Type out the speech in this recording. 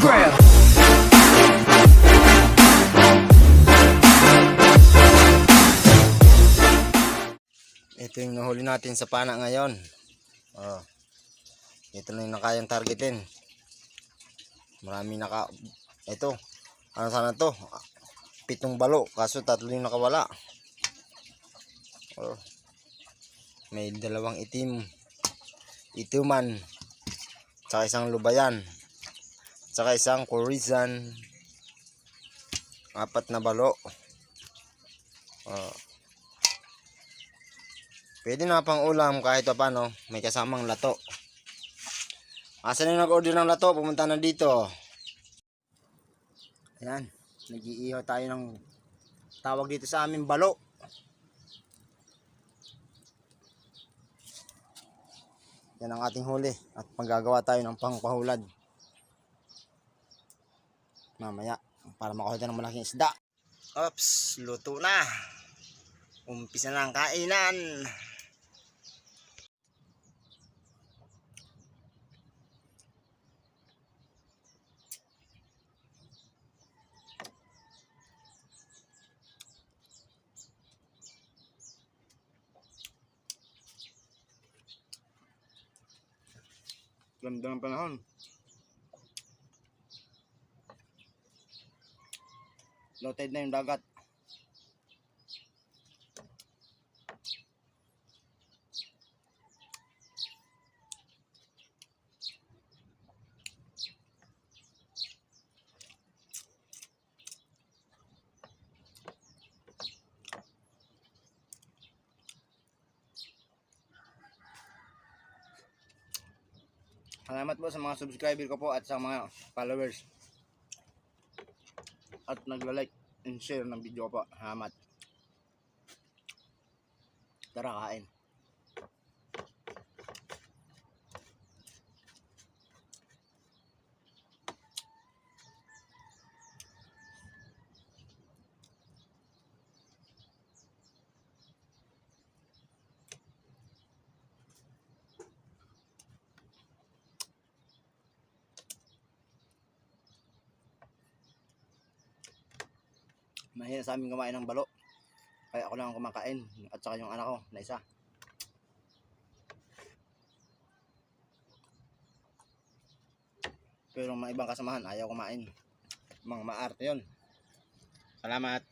Grab. Ito yung nahuli natin sa pana ngayon. Oh. Ito na yung nakayang targetin. Marami ito. Ano sana to? 7 balo. Kaso 3 yung nakawala. Oh. May 2 itim. Ituman. Tsaka isang lubayan. Tsaka isang Corizon. 4 na balo. Oh. Pwede na pang ulam kahit pa paano. May kasamang lato. Asan yung nag-order ng lato? Pumunta na dito. Ayan. Nag-iihaw tayo ng tawag dito sa amin balo. Yan ang ating huli. At paggagawa tayo ng pangpahulad. Mamaya. Para makahuli ng malaking isda. Oops. Luto na. Umpisa na ang kainan. Ganda ng panahon. Low tide na yung dagat. Salamat po sa mga subscriber ko po at sa mga followers. At nagla-like and share ng video ko po. Salamat. Tara kain. Mahina sa amin kumain ng balo. Kaya ako lang ang kumakain. At saka yung anak ko na isa. Pero mga ibang kasamahan ayaw kumain. Mga maarte yun. Salamat.